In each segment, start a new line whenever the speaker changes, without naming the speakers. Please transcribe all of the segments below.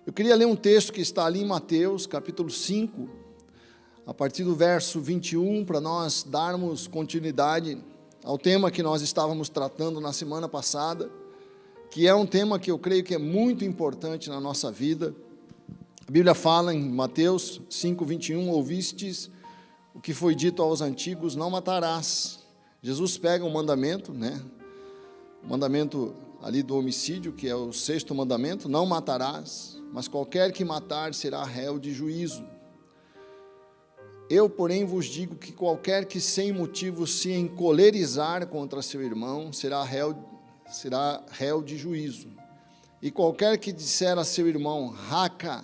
Eu queria ler um texto que está ali em Mateus, capítulo 5, a partir do verso 21, para nós darmos continuidade ao tema que nós estávamos tratando na semana passada, que é um tema que eu creio que é muito importante na nossa vida. A Bíblia fala em Mateus 5, 21, ouvistes o que foi dito aos antigos, não matarás. Jesus pega um mandamento, o mandamento ali do homicídio, que é o 6º mandamento, não matarás, mas qualquer que matar será réu de juízo. Eu, porém, vos digo que qualquer que sem motivo se encolerizar contra seu irmão será réu de juízo. E qualquer que disser a seu irmão, raca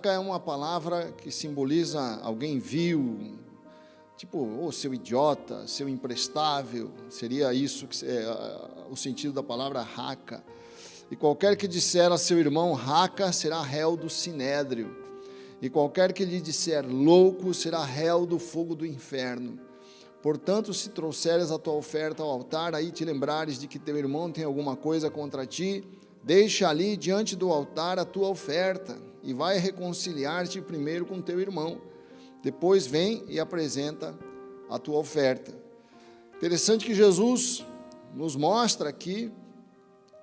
é uma palavra que simboliza alguém vil, tipo, seu idiota, seu imprestável, seria isso que o sentido da palavra raca. E qualquer que disser a seu irmão, raca, será réu do sinédrio. E qualquer que lhe disser louco, será réu do fogo do inferno. Portanto, se trouxeres a tua oferta ao altar, aí te lembrares de que teu irmão tem alguma coisa contra ti, deixa ali diante do altar a tua oferta, e vai reconciliar-te primeiro com teu irmão. Depois vem e apresenta a tua oferta. Interessante que Jesus nos mostra aqui,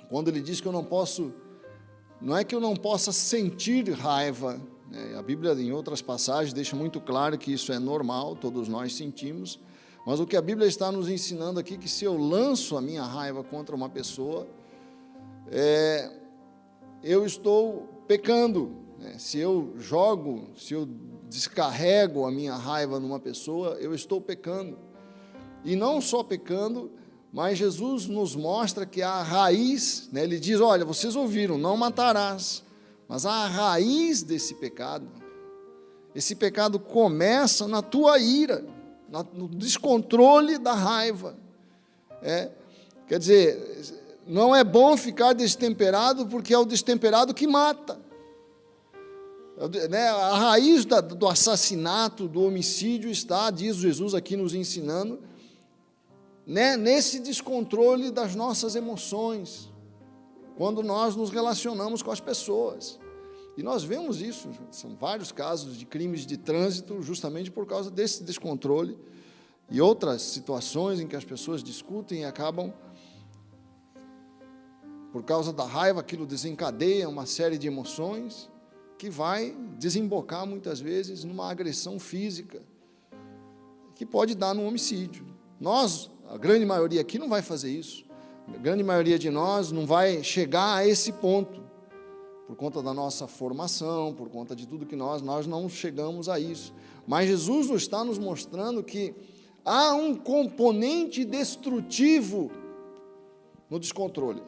quando ele diz que não é que eu não possa sentir raiva, a Bíblia em outras passagens deixa muito claro que isso é normal, todos nós sentimos, mas o que a Bíblia está nos ensinando aqui, que se eu lanço a minha raiva contra uma pessoa, eu estou pecando, se eu descarrego a minha raiva numa pessoa, eu estou pecando, e não só pecando, mas Jesus nos mostra que a raiz, ele diz, olha, vocês ouviram, não matarás, mas a raiz desse pecado, esse pecado começa na tua ira, no descontrole da raiva, quer dizer, não é bom ficar destemperado, porque é o destemperado que mata, a raiz do assassinato, do homicídio está, diz Jesus aqui nos ensinando, nesse descontrole das nossas emoções, quando nós nos relacionamos com as pessoas, e nós vemos isso, são vários casos de crimes de trânsito, justamente por causa desse descontrole, e outras situações em que as pessoas discutem e acabam, por causa da raiva, aquilo desencadeia uma série de emoções, que vai desembocar muitas vezes numa agressão física, que pode dar num homicídio. Nós, a grande maioria aqui não vai fazer isso, a grande maioria de nós não vai chegar a esse ponto, por conta da nossa formação, por conta de tudo que nós não chegamos a isso, mas Jesus está nos mostrando que há um componente destrutivo no descontrole.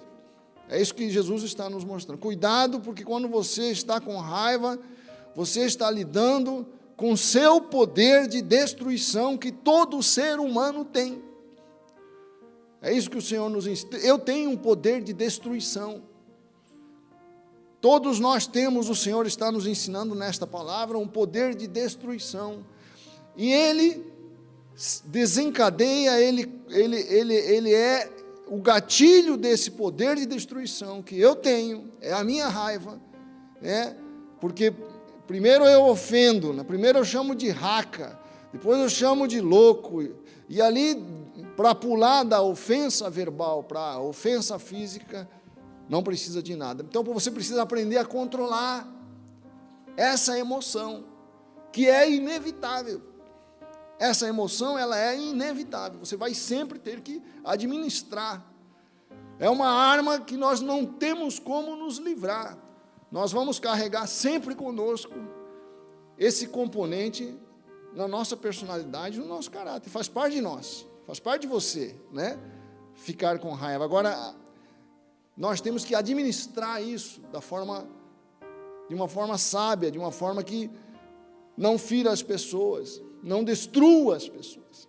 É isso que Jesus está nos mostrando. Cuidado, porque quando você está com raiva, você está lidando com o seu poder de destruição que todo ser humano tem. É isso que o Senhor nos ensina. Eu tenho um poder de destruição. Todos nós temos, o Senhor está nos ensinando nesta palavra, um poder de destruição. E Ele desencadeia, Ele é o gatilho desse poder de destruição que eu tenho, é a minha raiva, porque primeiro eu ofendo, primeiro eu chamo de raca, depois eu chamo de louco, e ali, para pular da ofensa verbal para a ofensa física, não precisa de nada. Então você precisa aprender a controlar essa emoção, que é inevitável. Essa emoção, ela é inevitável, você vai sempre ter que administrar. É uma arma que nós não temos como nos livrar. Nós vamos carregar sempre conosco esse componente na nossa personalidade, no nosso caráter, faz parte de nós, faz parte de você, ficar com raiva. Agora, nós temos que administrar isso de uma forma sábia, de uma forma que não fira as pessoas, não destrua as pessoas,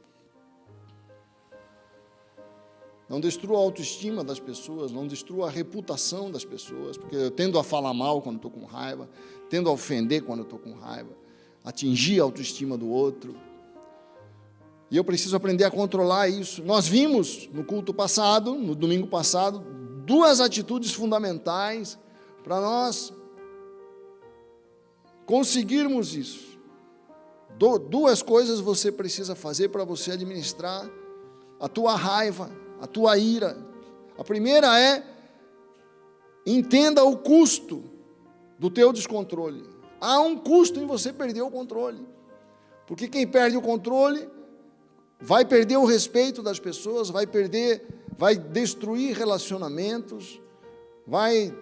não destrua a autoestima das pessoas, não destrua a reputação das pessoas, porque eu tendo a falar mal quando estou com raiva, tendo a ofender quando estou com raiva, atingir a autoestima do outro, e eu preciso aprender a controlar isso. Nós vimos no culto passado, no domingo passado, duas atitudes fundamentais para nós conseguirmos isso, duas coisas você precisa fazer para você administrar a tua raiva, a tua ira. A primeira é: entenda o custo do teu descontrole. Há um custo em você perder o controle, porque quem perde o controle vai perder o respeito das pessoas, vai destruir relacionamentos, vai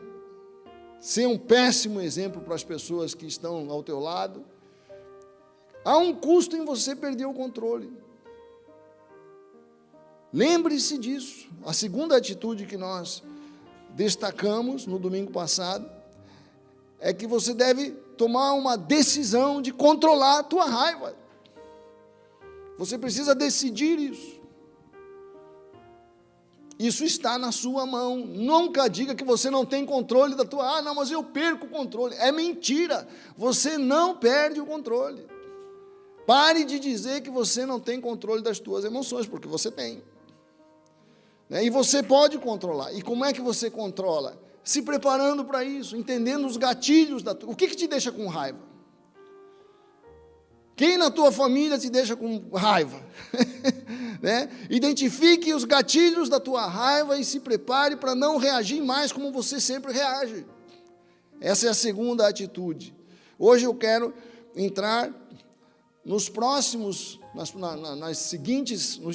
ser um péssimo exemplo para as pessoas que estão ao teu lado. Há um custo em você perder o controle. Lembre-se disso. A segunda atitude que nós destacamos no domingo passado é que você deve tomar uma decisão de controlar a tua raiva. Você precisa decidir isso. Isso está na sua mão. Nunca diga que você não tem controle da tua... não, mas eu perco o controle. É mentira. Você não perde o controle. Pare de dizer que você não tem controle das tuas emoções, porque você tem. E você pode controlar. E como é que você controla? Se preparando para isso, entendendo os gatilhos da tua... O que te deixa com raiva? Quem na tua família te deixa com raiva? Identifique os gatilhos da tua raiva e se prepare para não reagir mais como você sempre reage. Essa é a segunda atitude. Hoje eu quero entrar nos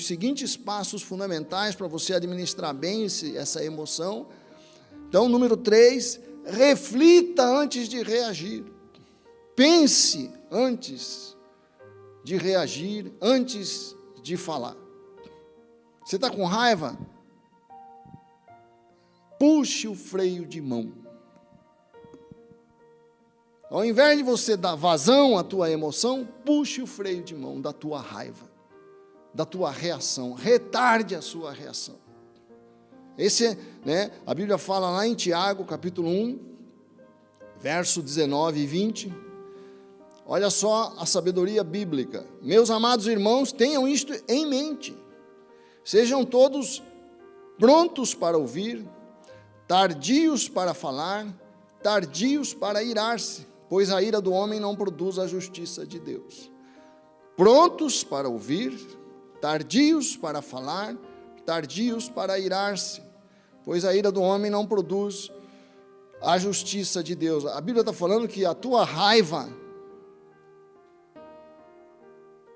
seguintes passos fundamentais para você administrar bem essa emoção. Então, número 3, reflita antes de reagir. Pense antes de reagir, antes de falar. Você está com raiva? Puxe o freio de mão. Ao invés de você dar vazão à tua emoção, puxe o freio de mão da tua raiva, da tua reação, retarde a sua reação. A Bíblia fala lá em Tiago, capítulo 1, verso 19 e 20, olha só a sabedoria bíblica. Meus amados irmãos, tenham isto em mente, sejam todos prontos para ouvir, tardios para falar, tardios para irar-se, pois a ira do homem não produz a justiça de Deus. Prontos para ouvir, tardios para falar, tardios para irar-se, pois a ira do homem não produz a justiça de Deus. A Bíblia está falando que a tua raiva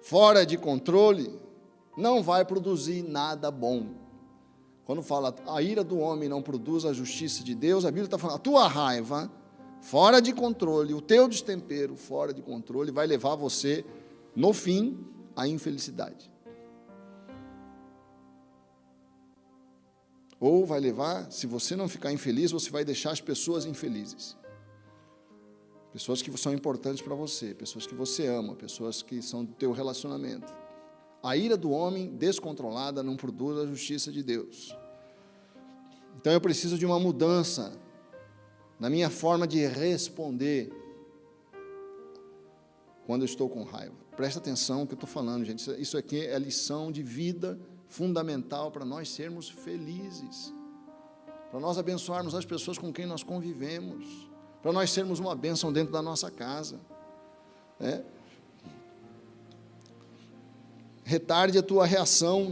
fora de controle não vai produzir nada bom. Quando fala a ira do homem não produz a justiça de Deus, a Bíblia está falando a tua raiva fora de controle, o teu destempero fora de controle vai levar você, no fim, à infelicidade. Ou vai levar, se você não ficar infeliz, você vai deixar as pessoas infelizes. Pessoas que são importantes para você, pessoas que você ama, pessoas que são do teu relacionamento. A ira do homem descontrolada não produz a justiça de Deus. Então eu preciso de uma mudança na minha forma de responder quando eu estou com raiva. Presta atenção no que eu estou falando, gente. Isso aqui é lição de vida fundamental para nós sermos felizes, para nós abençoarmos as pessoas com quem nós convivemos, para nós sermos uma bênção dentro da nossa casa. Retarde a tua reação,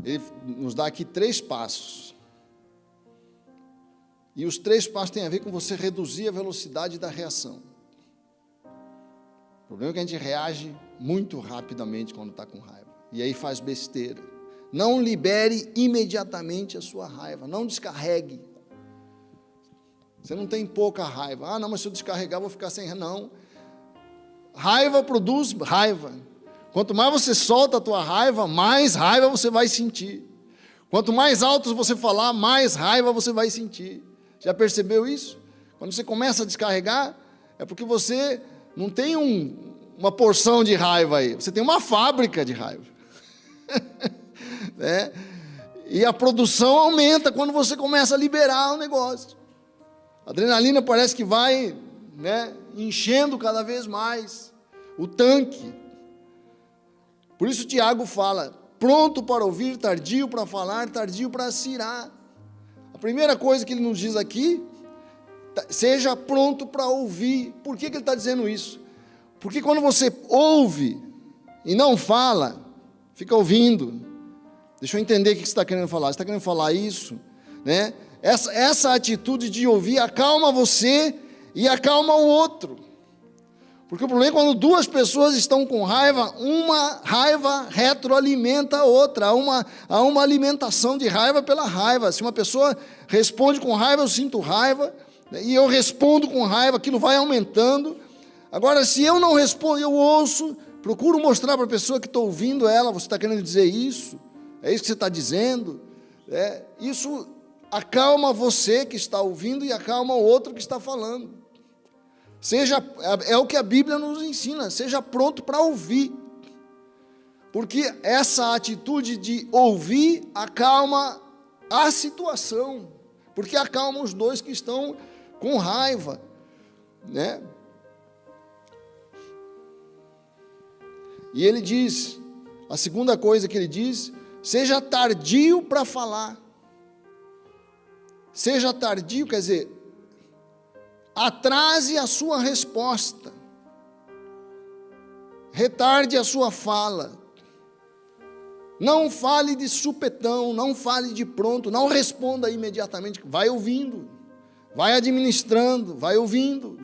Ele nos dá aqui 3 passos. E os 3 passos têm a ver com você reduzir a velocidade da reação. O problema é que a gente reage muito rapidamente quando está com raiva. E aí faz besteira. Não libere imediatamente a sua raiva. Não descarregue. Você não tem pouca raiva. Não, mas se eu descarregar, eu vou ficar sem raiva. Não. Raiva produz raiva. Quanto mais você solta a tua raiva, mais raiva você vai sentir. Quanto mais alto você falar, mais raiva você vai sentir. Já percebeu isso? Quando você começa a descarregar, é porque você não tem uma porção de raiva aí, você tem uma fábrica de raiva. E a produção aumenta quando você começa a liberar o negócio. A adrenalina parece que vai enchendo cada vez mais o tanque. Por isso Tiago fala, pronto para ouvir, tardio para falar, tardio para se irar. A primeira coisa que ele nos diz aqui, seja pronto para ouvir. Por que ele está dizendo isso? Porque quando você ouve e não fala, fica ouvindo. Deixa eu entender o que você está querendo falar. Você está querendo falar isso, né? Essa atitude de ouvir acalma você e acalma o outro. Porque o problema é quando duas pessoas estão com raiva, uma raiva retroalimenta a outra. Há uma alimentação de raiva pela raiva. Se uma pessoa responde com raiva, eu sinto raiva, né, e eu respondo com raiva, aquilo vai aumentando. Agora, se eu não respondo, eu ouço, procuro mostrar para a pessoa que estou ouvindo ela, você está querendo dizer isso? É isso que você está dizendo? Isso acalma você que está ouvindo e acalma o outro que está falando. É o que a Bíblia nos ensina, seja pronto para ouvir. Porque essa atitude de ouvir acalma a situação, porque acalma os dois que estão com raiva, né? E ele diz, a segunda coisa que ele diz, seja tardio para falar. Seja tardio, quer dizer, atrase a sua resposta, retarde a sua fala, não fale de supetão, não fale de pronto, não responda imediatamente, vai ouvindo, vai administrando, vai ouvindo,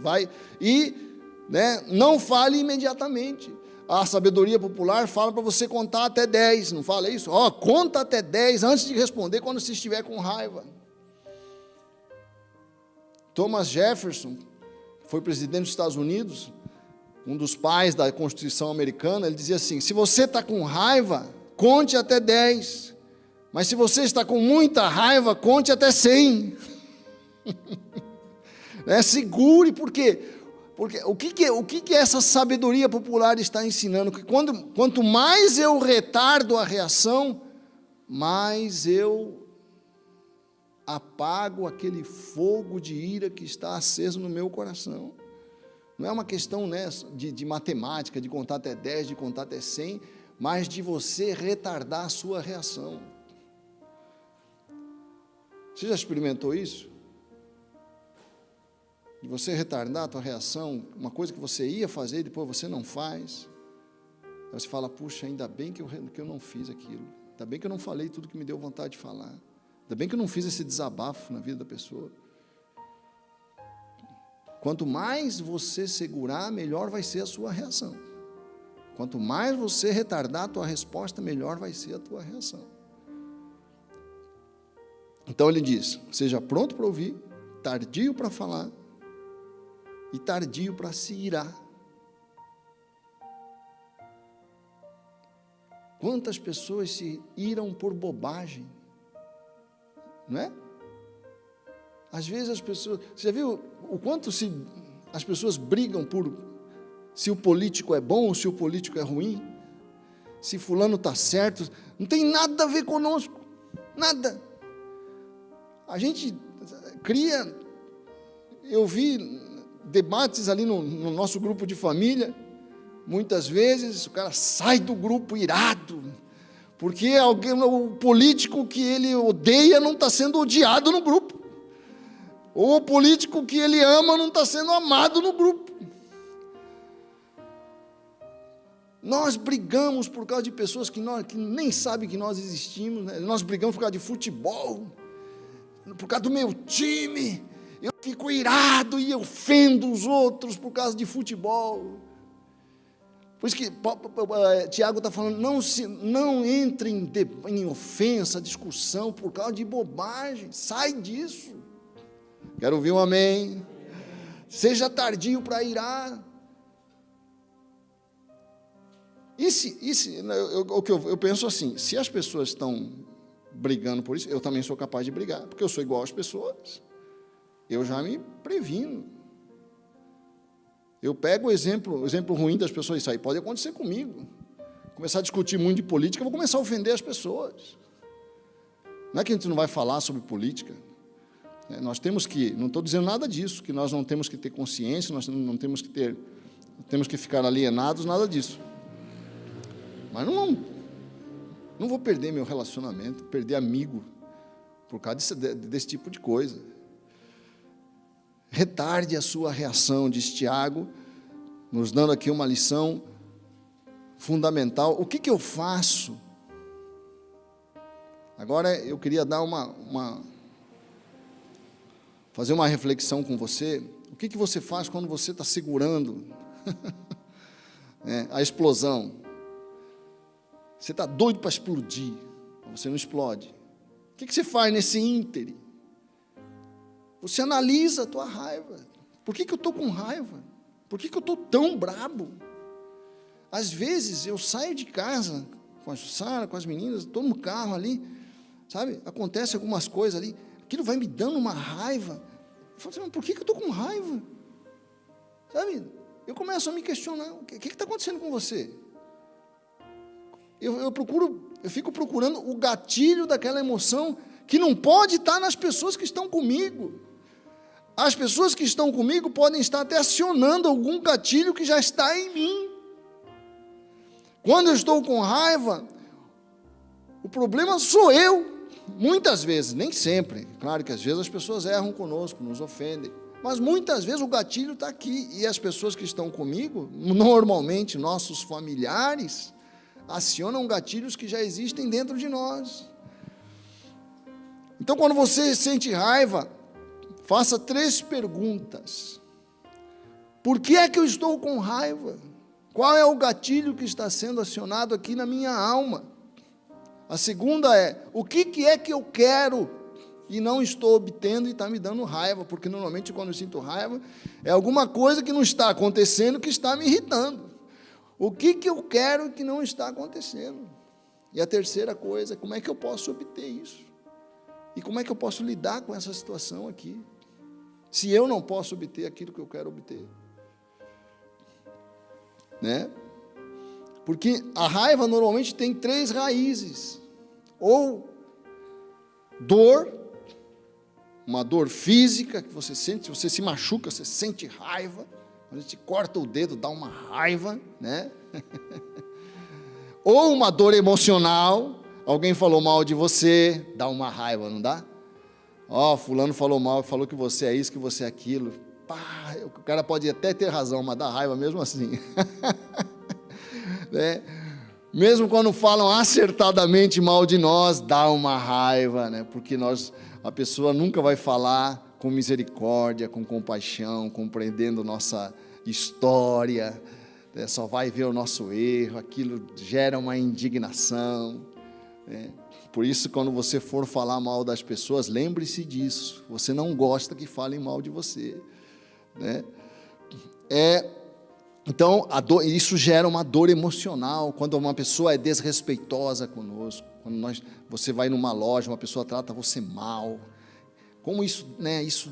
não fale imediatamente. A sabedoria popular fala para você contar até 10, não fala isso? Conta até 10 antes de responder quando você estiver com raiva. Thomas Jefferson, que foi presidente dos Estados Unidos, um dos pais da Constituição americana, ele dizia assim, se você está com raiva, conte até 10, mas se você está com muita raiva, conte até 100. Segure, porque o que essa sabedoria popular está ensinando? Que quanto mais eu retardo a reação, mais eu apago aquele fogo de ira que está aceso no meu coração. Não é uma questão, de matemática, de contar até 10, de contar até 100, mas de você retardar a sua reação. Você já experimentou isso? De você retardar a tua reação, uma coisa que você ia fazer e depois você não faz. Aí você fala, puxa, ainda bem que eu não fiz aquilo. Ainda bem que eu não falei tudo que me deu vontade de falar. Ainda bem que eu não fiz esse desabafo na vida da pessoa. Quanto mais você segurar, melhor vai ser a sua reação. Quanto mais você retardar a tua resposta, melhor vai ser a tua reação. Então ele diz, seja pronto para ouvir, tardio para falar e tardio para se irar. Quantas pessoas se iram por bobagem, não é? Às vezes as pessoas, você já viu o quanto as pessoas brigam por se o político é bom ou se o político é ruim? Se fulano está certo, não tem nada a ver conosco, nada. A gente cria, eu vi debates ali no nosso grupo de família, muitas vezes o cara sai do grupo irado, porque o político que ele odeia não está sendo odiado no grupo, ou o político que ele ama não está sendo amado no grupo. Nós brigamos por causa de pessoas que nem sabem que nós existimos, né? Nós brigamos por causa de futebol, por causa do meu time, eu fico irado e eu ofendo os outros por causa de futebol. Por isso que Tiago está falando, não entre em ofensa, discussão, por causa de bobagem, sai disso. Quero ouvir um amém. Seja tardio para irar. Eu penso assim, se as pessoas estão brigando por isso, eu também sou capaz de brigar, porque eu sou igual às pessoas, eu já me previno. Eu pego o exemplo ruim das pessoas, isso aí pode acontecer comigo, começar a discutir muito de política, eu vou começar a ofender as pessoas. Não é que a gente não vai falar sobre política, nós temos que, não estou dizendo nada disso, que nós não temos que ter consciência, nós não temos que ficar alienados, nada disso. Mas Não vou perder meu relacionamento, perder amigo, por causa desse tipo de coisa. Retarde a sua reação, diz Tiago, nos dando aqui uma lição fundamental. O que eu faço? Agora eu queria dar fazer uma reflexão com você. O que você faz quando você está segurando a explosão? Você está doido para explodir, mas você não explode. O que você faz nesse íntere? Você analisa a tua raiva. Por que eu estou com raiva? Por que eu estou tão brabo? Às vezes eu saio de casa com a Jussara, com as meninas, estou no carro ali, sabe? Acontece algumas coisas ali, aquilo vai me dando uma raiva. Eu falo assim, mas por que eu estou com raiva? Sabe? Eu começo a me questionar, o que está acontecendo com você? Eu fico procurando o gatilho daquela emoção que não pode estar nas pessoas que estão comigo. As pessoas que estão comigo podem estar até acionando algum gatilho que já está em mim. Quando eu estou com raiva, o problema sou eu. Muitas vezes, nem sempre. Claro que às vezes as pessoas erram conosco, nos ofendem. Mas muitas vezes o gatilho está aqui. E as pessoas que estão comigo, normalmente nossos familiares, acionam gatilhos que já existem dentro de nós. Então, quando você sente raiva, faça 3 perguntas. Por que é que eu estou com raiva? Qual é o gatilho que está sendo acionado aqui na minha alma? A segunda é, o que é que eu quero e não estou obtendo e está me dando raiva? Porque normalmente quando eu sinto raiva, é alguma coisa que não está acontecendo que está me irritando. O que eu quero que não está acontecendo? E a terceira coisa, como é que eu posso obter isso? E como é que eu posso lidar com essa situação aqui? Se eu não posso obter aquilo que eu quero obter. Né? Porque a raiva normalmente tem 3 raízes. Ou dor, uma dor física que você sente, se você se machuca, você sente raiva. Quando a gente corta o dedo, dá uma raiva, né? Ou uma dor emocional, alguém falou mal de você, dá uma raiva, não dá? Fulano falou mal, falou que você é isso, que você é aquilo. Pá, o cara pode até ter razão, mas dá raiva mesmo assim. Né? Mesmo quando falam acertadamente mal de nós, dá uma raiva, né? Porque a pessoa nunca vai falar com misericórdia, com compaixão, compreendendo nossa história, né? Só vai ver o nosso erro, aquilo gera uma indignação, né? Por isso, quando você for falar mal das pessoas, lembre-se disso, você não gosta que falem mal de você, né? Então, isso gera uma dor emocional, quando uma pessoa é desrespeitosa conosco, quando você vai numa loja, uma pessoa trata você mal, como isso, né, isso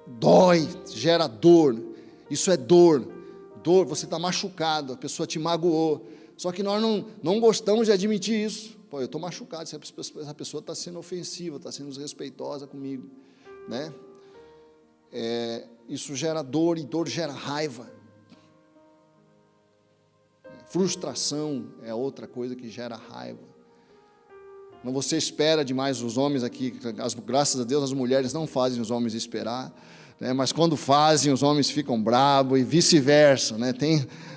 dói, gera dor, isso é dor, você está machucado, a pessoa te magoou, só que nós não gostamos de admitir isso. Pô, eu estou machucado, essa pessoa está sendo ofensiva, está sendo desrespeitosa comigo, né? Isso gera dor, e dor gera raiva. Frustração é outra coisa que gera raiva. Não você espera demais os homens aqui, graças a Deus as mulheres não fazem os homens esperar, né? Mas quando fazem, os homens ficam bravos e vice-versa, né?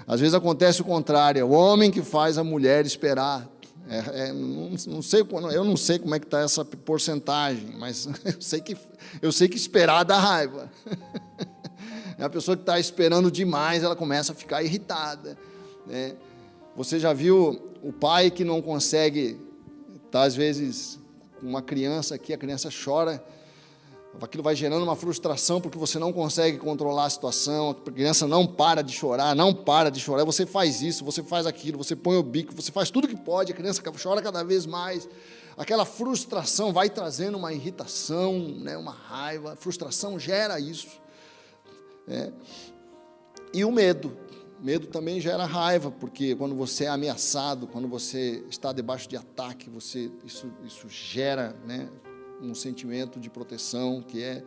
Às vezes acontece o contrário, é o homem que faz a mulher esperar. Eu não sei como é que está essa porcentagem, mas eu sei que esperar dá raiva. A pessoa que está esperando demais, ela começa a ficar irritada, né? Você já viu o pai que não consegue, tá, às vezes, com uma criança aqui, a criança chora, aquilo vai gerando uma frustração, porque você não consegue controlar a situação, a criança não para de chorar, você faz isso, você faz aquilo, você põe o bico, você faz tudo que pode, a criança chora cada vez mais, aquela frustração vai trazendo uma irritação, né, uma raiva, a frustração gera isso, né? E o medo também gera raiva, porque quando você é ameaçado, quando você está debaixo de ataque, isso gera, né, um sentimento de proteção, que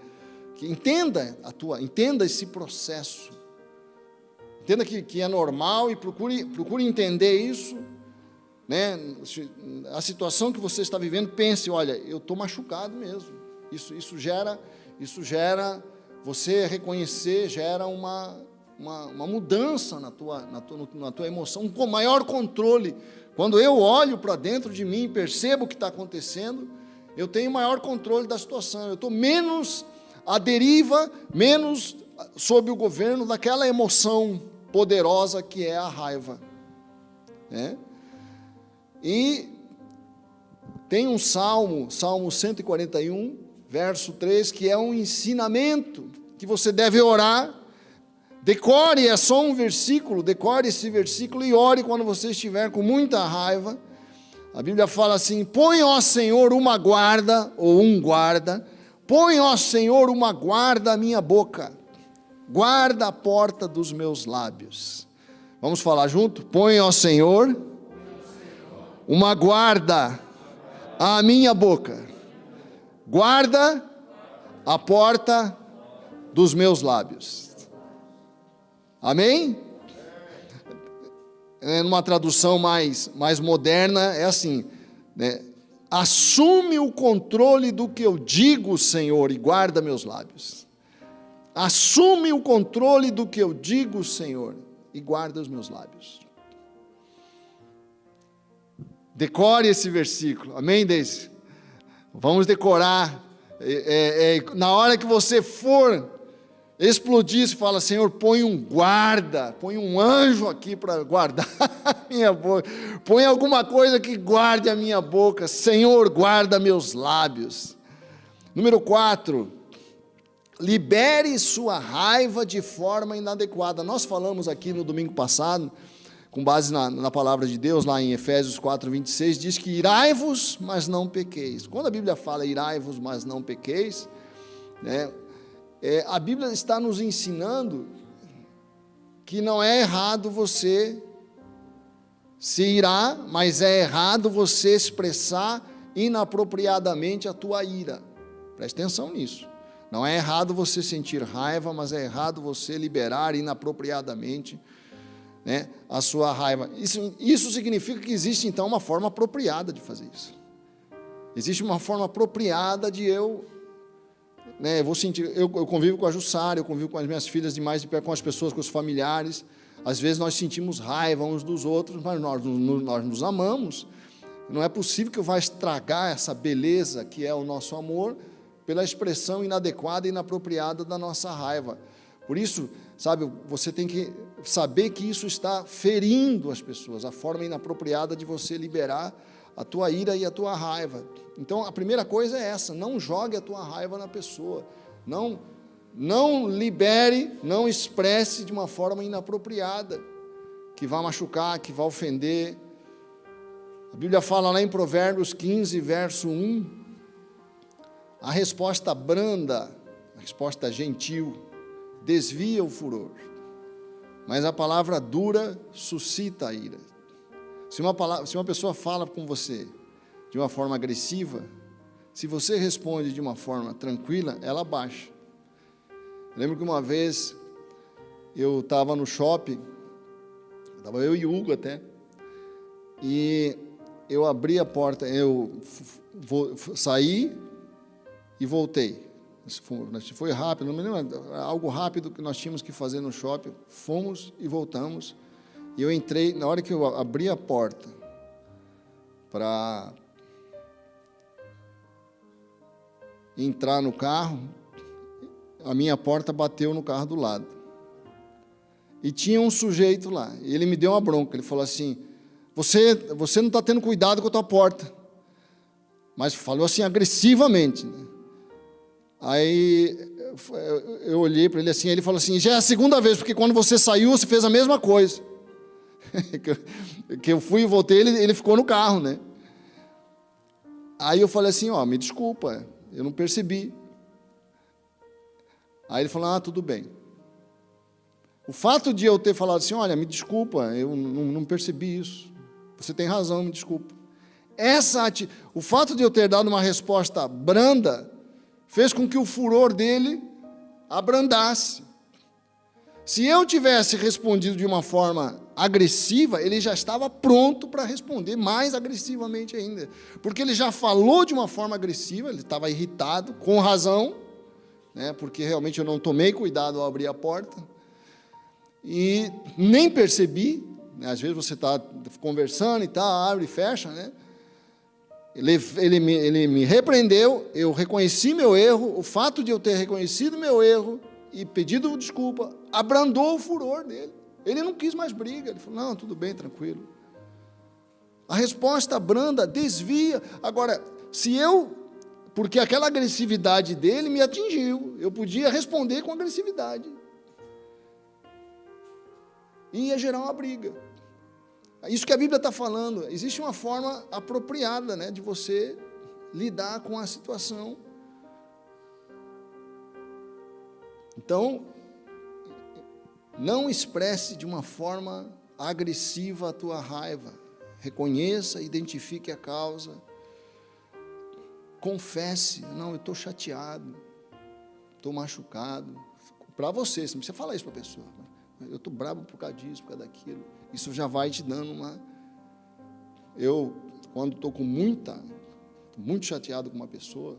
entenda esse processo, entenda que é normal e procure entender isso, né, a situação que você está vivendo, pense, olha, eu estou machucado mesmo. Isso gera, você reconhecer, gera uma mudança na tua emoção, com maior controle. Quando eu olho para dentro de mim e percebo o que está acontecendo, eu tenho maior controle da situação, eu estou menos à deriva, menos sob o governo daquela emoção poderosa que é a raiva, né? E tem um Salmo 141, verso 3, que é um ensinamento que você deve orar. Decore, é só um versículo, decore esse versículo e ore quando você estiver com muita raiva. A Bíblia fala assim: põe, ó Senhor, uma guarda, ou um guarda, põe, ó Senhor, uma guarda à minha boca, guarda a porta dos meus lábios. Vamos falar junto? Põe, ó Senhor, uma guarda à minha boca, guarda a porta dos meus lábios. Amém? Numa tradução mais moderna, é assim, né? Assume o controle do que eu digo, Senhor, e guarda meus lábios. Assume o controle do que eu digo, Senhor, e guarda os meus lábios. Decore esse versículo, amém, Deise? Vamos decorar. Na hora que você for explodir, você fala: Senhor, põe um guarda, põe um anjo aqui para guardar a minha boca, põe alguma coisa que guarde a minha boca. Senhor, guarda meus lábios. Número 4, libere sua raiva de forma inadequada. Nós falamos aqui no domingo passado, com base na palavra de Deus, lá em Efésios 4:26, diz que irai-vos, mas não pequeis. Quando a Bíblia fala irai-vos, mas não pequeis, né, a Bíblia está nos ensinando que não é errado você se irar, mas é errado você expressar inapropriadamente a tua ira. Preste atenção nisso. Não é errado você sentir raiva, mas é errado você liberar inapropriadamente, né, a sua raiva. Isso significa que existe então uma forma apropriada de fazer isso. Existe uma forma apropriada de eu convivo com a Jussara, eu convivo com as minhas filhas de mais de perto, com as pessoas, com os familiares. Às vezes nós sentimos raiva uns dos outros, mas nós nos amamos. Não é possível que eu vá estragar essa beleza que é o nosso amor pela expressão inadequada e inapropriada da nossa raiva. Por isso, sabe, você tem que saber que isso está ferindo as pessoas, a forma inapropriada de você liberar a tua ira e a tua raiva. Então, a primeira coisa é essa: não jogue a tua raiva na pessoa, não libere, não expresse de uma forma inapropriada, que vai machucar, que vai ofender. A Bíblia fala lá em Provérbios 15, verso 1, a resposta branda, a resposta gentil, desvia o furor, mas a palavra dura suscita a ira. Se uma pessoa fala com você de uma forma agressiva, se você responde de uma forma tranquila, ela baixa. Eu lembro que uma vez eu estava no shopping, estava eu e o Hugo até, e eu abri a porta, eu saí e voltei. Foi rápido, não me lembro, algo rápido que nós tínhamos que fazer no shopping, fomos e voltamos. E eu entrei, na hora que eu abri a porta para entrar no carro, a minha porta bateu no carro do lado. E tinha um sujeito lá, e ele me deu uma bronca, ele falou assim: você não está tendo cuidado com a tua porta. Mas falou assim agressivamente, né? Aí eu olhei para ele assim, ele falou assim: já é a segunda vez, porque quando você saiu, você fez a mesma coisa. que eu fui e voltei, ele ficou no carro, né? Aí eu falei assim: me desculpa, eu não percebi. Aí ele falou: tudo bem. O fato de eu ter falado assim: olha, me desculpa, eu não percebi isso, você tem razão, me desculpa. O fato de eu ter dado uma resposta branda fez com que o furor dele abrandasse. Se eu tivesse respondido de uma forma agressiva, ele já estava pronto para responder mais agressivamente ainda. Porque ele já falou de uma forma agressiva, ele estava irritado, com razão, né, porque realmente eu não tomei cuidado ao abrir a porta, e nem percebi, né, às vezes você está conversando e tal, abre e fecha, né? Ele me repreendeu, eu reconheci meu erro, o fato de eu ter reconhecido meu erro e pedido desculpa, abrandou o furor dele. Ele não quis mais briga, ele falou, não, tudo bem, tranquilo. A resposta branda desvia. Agora, porque aquela agressividade dele me atingiu, eu podia responder com agressividade. E ia gerar uma briga. Isso que a Bíblia está falando, existe uma forma apropriada, né, de você lidar com a situação. Então, não expresse de uma forma agressiva a tua raiva. Reconheça, identifique a causa. Confesse, não, eu estou chateado, estou machucado. Para você, você não precisa falar isso para a pessoa. Eu estou bravo por causa disso, por causa daquilo. Isso já vai te dando uma... Eu, quando estou muito chateado com uma pessoa,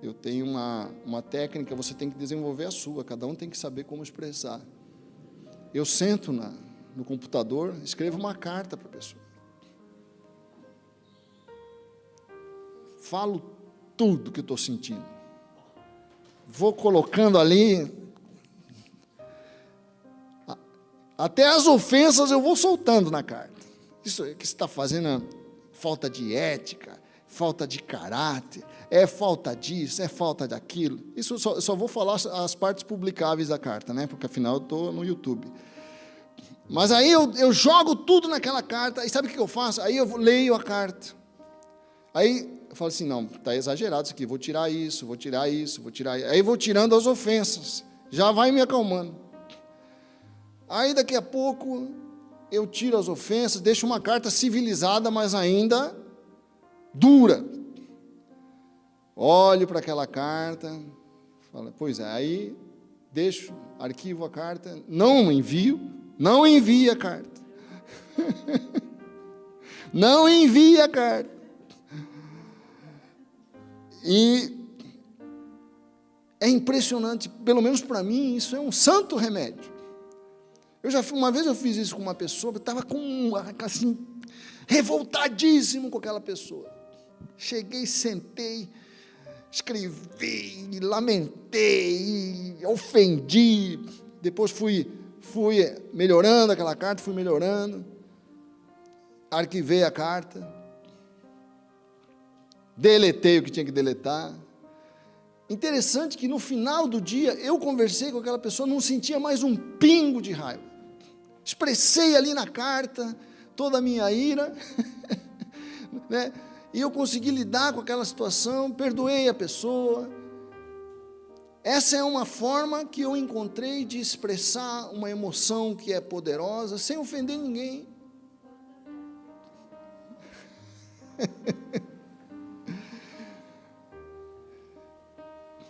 eu tenho uma técnica, você tem que desenvolver a sua, cada um tem que saber como expressar. Eu sento no computador, escrevo uma carta para a pessoa. Falo tudo que eu estou sentindo. Vou colocando ali... Até as ofensas eu vou soltando na carta. Isso que você está fazendo é falta de ética, falta de caráter, é falta disso, é falta daquilo. Isso eu só vou falar as partes publicáveis da carta, né? Porque afinal eu estou no YouTube. Mas aí eu jogo tudo naquela carta, e sabe o que eu faço? Aí eu leio a carta. Aí eu falo assim, não, está exagerado isso aqui, vou tirar isso, vou tirar isso, vou tirar isso. Aí eu vou tirando as ofensas, já vai me acalmando. Aí daqui a pouco eu tiro as ofensas, deixo uma carta civilizada, mas ainda dura. Olho para aquela carta, falo, pois é, aí deixo, arquivo a carta, não envio a carta. Não envia a carta. E é impressionante, pelo menos para mim, isso é um santo remédio. Uma vez eu fiz isso com uma pessoa, eu estava assim, revoltadíssimo com aquela pessoa. Cheguei, sentei, escrevi, lamentei, ofendi. Depois fui melhorando aquela carta, arquivei a carta, deletei o que tinha que deletar. Interessante que no final do dia, eu conversei com aquela pessoa, não sentia mais um pingo de raiva. Expressei ali na carta toda a minha ira, né? E eu consegui lidar com aquela situação, perdoei a pessoa. Essa é uma forma que eu encontrei de expressar uma emoção que é poderosa, sem ofender ninguém.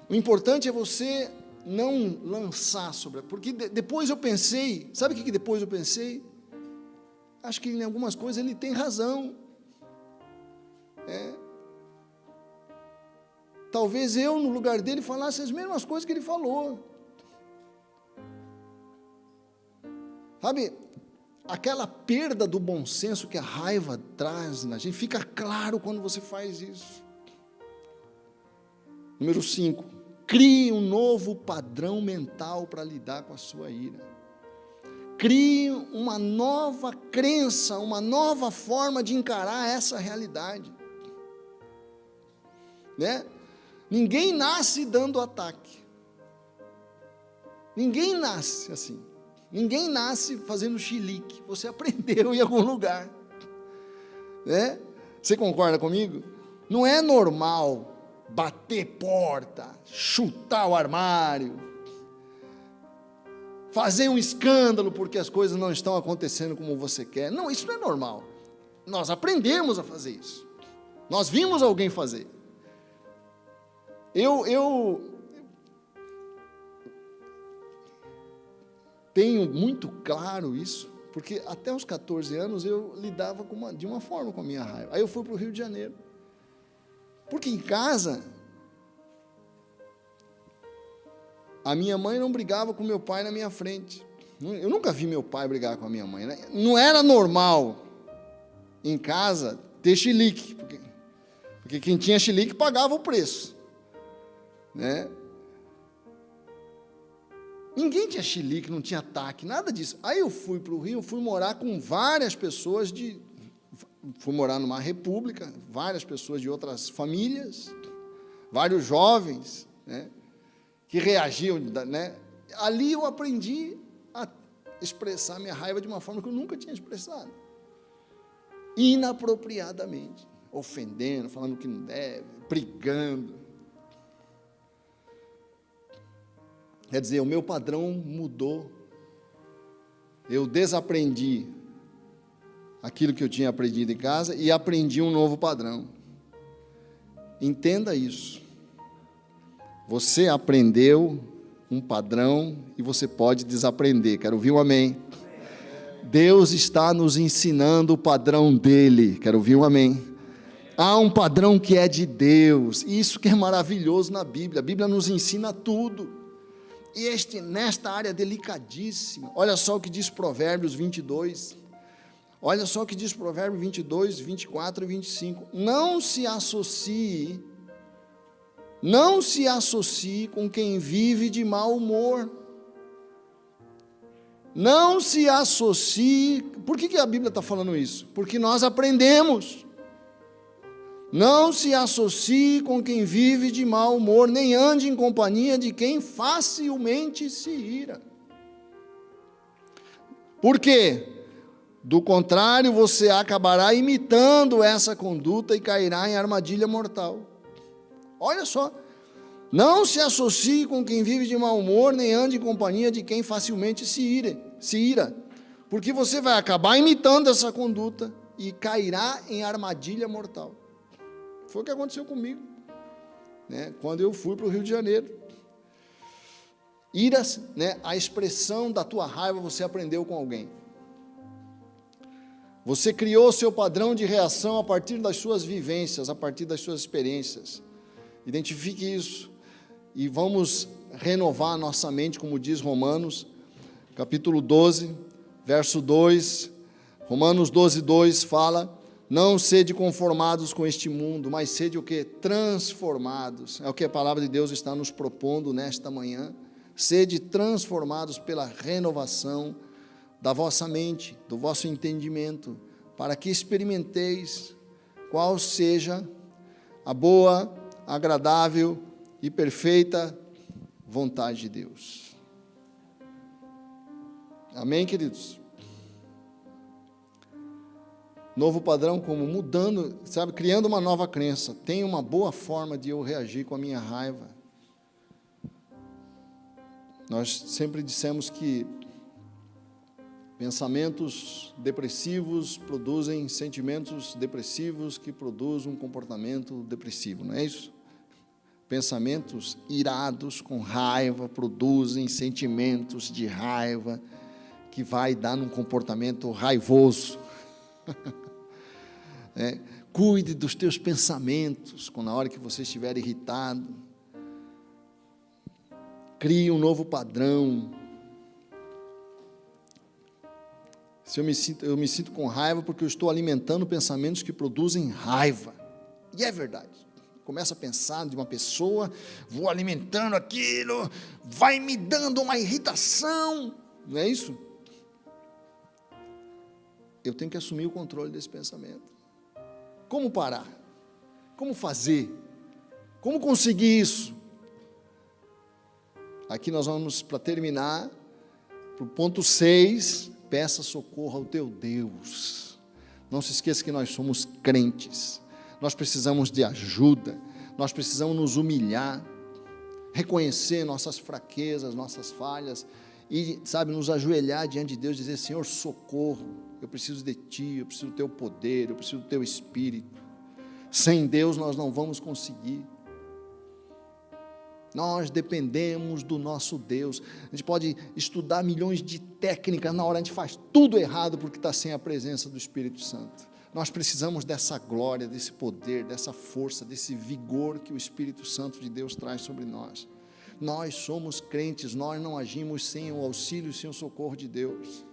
O importante é você não lançar sobre... Porque depois eu pensei... Sabe o que depois eu pensei? Acho que em algumas coisas ele tem razão. Talvez eu, no lugar dele, falasse as mesmas coisas que ele falou. Sabe, aquela perda do bom senso que a raiva traz na gente, fica claro quando você faz isso. Número 5, crie um novo padrão mental para lidar com a sua ira. Crie uma nova crença, uma nova forma de encarar essa realidade. Né? Ninguém nasce dando ataque. Ninguém nasce assim. Ninguém nasce fazendo chilique. Você aprendeu em algum lugar. Né? Você concorda comigo? Não é normal bater porta, chutar o armário, fazer um escândalo porque as coisas não estão acontecendo como você quer. Não, isso não é normal. Nós aprendemos a fazer isso. Nós vimos alguém fazer. tenho muito claro isso, porque até os 14 anos eu lidava de uma forma com a minha raiva. Aí eu fui para o Rio de Janeiro. Porque em casa, a minha mãe não brigava com meu pai na minha frente. Eu nunca vi meu pai brigar com a minha mãe, né? Não era normal em casa ter chilique, porque quem tinha chilique pagava o preço, né? Ninguém tinha chilique, não tinha ataque, nada disso. Aí eu fui para o Rio, fui morar com várias pessoas fui morar numa república, várias pessoas de outras famílias, vários jovens, né, que reagiam, né? Ali eu aprendi a expressar minha raiva de uma forma que eu nunca tinha expressado, inapropriadamente, ofendendo, falando que não deve, brigando. Quer dizer, o meu padrão mudou, eu desaprendi aquilo que eu tinha aprendido em casa e aprendi um novo padrão. Entenda isso. Você aprendeu um padrão e você pode desaprender. Quero ouvir um amém. Deus está nos ensinando o padrão dele. Quero ouvir um amém. Há um padrão que é de Deus. Isso que é maravilhoso na Bíblia. A Bíblia nos ensina tudo. E nesta área delicadíssima. Olha só o que diz Provérbios 22. Olha só o que diz Provérbios 22, 24 e 25. Não se associe com quem vive de mau humor. Não se associe. Por que a Bíblia está falando isso? Porque nós aprendemos. Não se associe com quem vive de mau humor, nem ande em companhia de quem facilmente se ira. Por quê? Do contrário, você acabará imitando essa conduta e cairá em armadilha mortal. Olha só, não se associe com quem vive de mau humor, nem ande em companhia de quem facilmente se ira, porque você vai acabar imitando essa conduta e cairá em armadilha mortal. Foi o que aconteceu comigo, né, quando eu fui para o Rio de Janeiro. Ira, né, a expressão da tua raiva você aprendeu com alguém. Você criou seu padrão de reação a partir das suas vivências, a partir das suas experiências. Identifique isso e vamos renovar a nossa mente, como diz Romanos, capítulo 12, verso 2. Romanos 12, 2 fala: não sede conformados com este mundo, mas sede o quê? Transformados. É o que a palavra de Deus está nos propondo nesta manhã. Sede transformados pela renovação da vossa mente, do vosso entendimento, para que experimenteis qual seja a boa, agradável e perfeita vontade de Deus. Amém, queridos? Novo padrão, como mudando, sabe, criando uma nova crença. Tem uma boa forma de eu reagir com a minha raiva. Nós sempre dissemos que pensamentos depressivos produzem sentimentos depressivos que produzem um comportamento depressivo, não é isso? Pensamentos irados com raiva produzem sentimentos de raiva que vai dar num comportamento raivoso. Cuide dos teus pensamentos, na hora que você estiver irritado. Crie um novo padrão. Se eu me sinto com raiva porque eu estou alimentando pensamentos que produzem raiva. E é verdade. Começa a pensar de uma pessoa, vou alimentando aquilo, vai me dando uma irritação. Não é isso? Eu tenho que assumir o controle desse pensamento. Como parar? Como fazer? Como conseguir isso? Aqui nós vamos, para terminar, para o ponto 6, peça socorro ao teu Deus. Não se esqueça que nós somos crentes, nós precisamos de ajuda, nós precisamos nos humilhar, reconhecer nossas fraquezas, nossas falhas, e, nos ajoelhar diante de Deus e dizer: Senhor, socorro, eu preciso de Ti, eu preciso do Teu poder, eu preciso do Teu Espírito. Sem Deus nós não vamos conseguir. Nós dependemos do nosso Deus. A gente pode estudar milhões de técnicas, na hora a gente faz tudo errado porque está sem a presença do Espírito Santo. Nós precisamos dessa glória, desse poder, dessa força, desse vigor que o Espírito Santo de Deus traz sobre nós. Nós somos crentes, nós não agimos sem o auxílio, sem o socorro de Deus.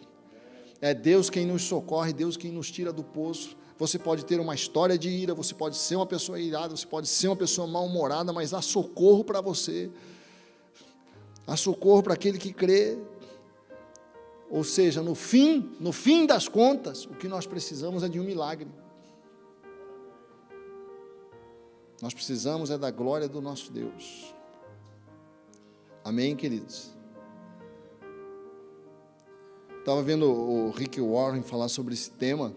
É Deus quem nos socorre, Deus quem nos tira do poço. Você pode ter uma história de ira, você pode ser uma pessoa irada, você pode ser uma pessoa mal-humorada, mas há socorro para você. Há socorro para aquele que crê. Ou seja, no fim das contas, o que nós precisamos é de um milagre. Nós precisamos é da glória do nosso Deus. Amém, queridos? Estava vendo o Rick Warren falar sobre esse tema.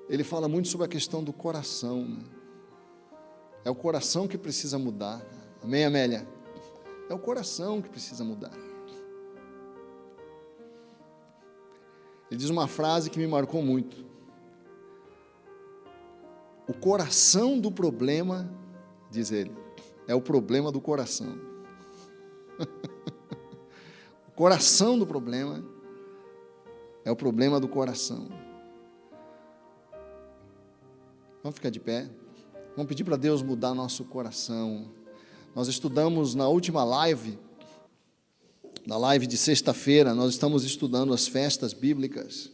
Ele fala muito sobre a questão do coração, né? É o coração que precisa mudar. Amém, Amélia? É o coração que precisa mudar. Ele diz uma frase que me marcou muito. O coração do problema, diz ele, é o problema do coração. O coração do problema é o problema do coração. Vamos ficar de pé. Vamos pedir para Deus mudar nosso coração. Nós estudamos na última live, na live de sexta-feira, nós estamos estudando as festas bíblicas.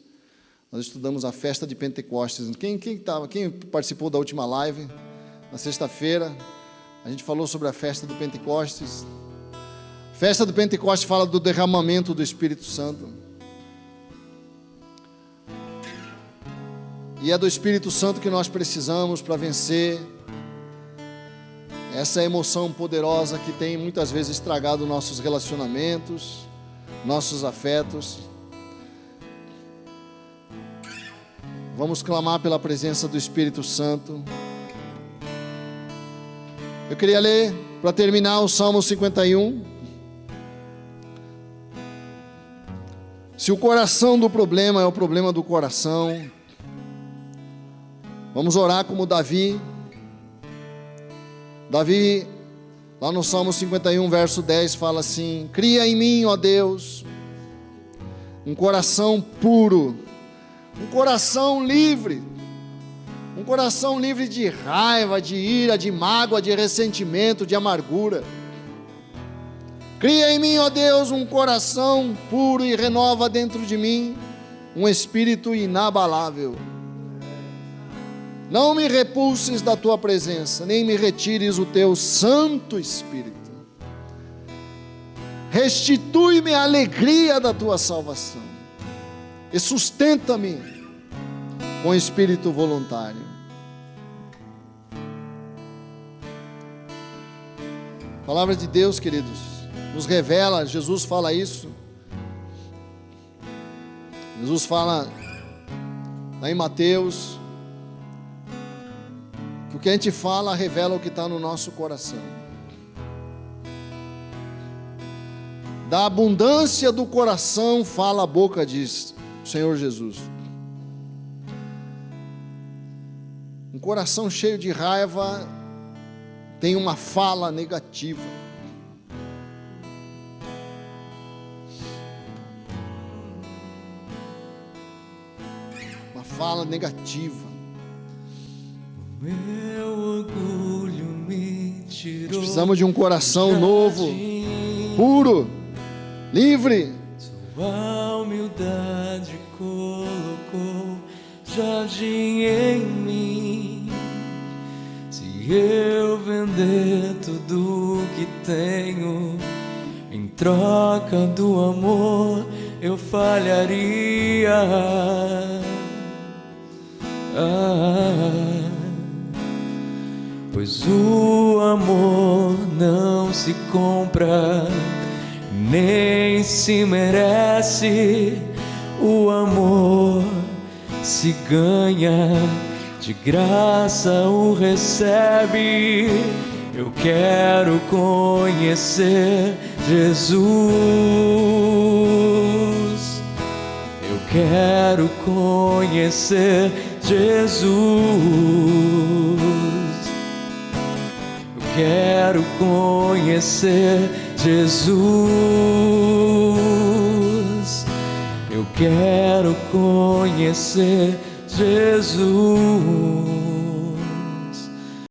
Nós estudamos a festa de Pentecostes. Quem participou da última live? Na sexta-feira, a gente falou sobre a festa do Pentecostes. A festa do Pentecostes fala do derramamento do Espírito Santo. E é do Espírito Santo que nós precisamos para vencer essa emoção poderosa que tem muitas vezes estragado nossos relacionamentos, nossos afetos. Vamos clamar pela presença do Espírito Santo. Eu queria ler, para terminar, o Salmo 51. Se o coração do problema é o problema do coração, vamos orar como Davi. Davi, lá no Salmo 51, verso 10, fala assim: cria em mim, ó Deus, um coração puro, um coração livre de raiva, de ira, de mágoa, de ressentimento, de amargura. Cria em mim, ó Deus, um coração puro e renova dentro de mim um espírito inabalável. Não me repulses da tua presença, nem me retires o teu Santo Espírito. Restitui-me a alegria da tua salvação e sustenta-me com espírito voluntário. A palavra de Deus, queridos, nos revela, Jesus fala isso. Jesus fala lá em Mateus, o que a gente fala revela o que está no nosso coração. Da abundância do coração fala a boca, diz o Senhor Jesus. Um coração cheio de raiva tem uma fala negativa. Uma fala negativa.
Meu orgulho me tirou.
Nós precisamos de um coração novo, puro, livre.
Sua humildade colocou jardim em mim. Se eu vender tudo que tenho em troca do amor, eu falharia. Pois o amor não se compra, nem se merece. O amor se ganha, de graça o recebe. Eu quero conhecer Jesus. Eu quero conhecer Jesus. Eu quero conhecer Jesus. Eu quero conhecer Jesus.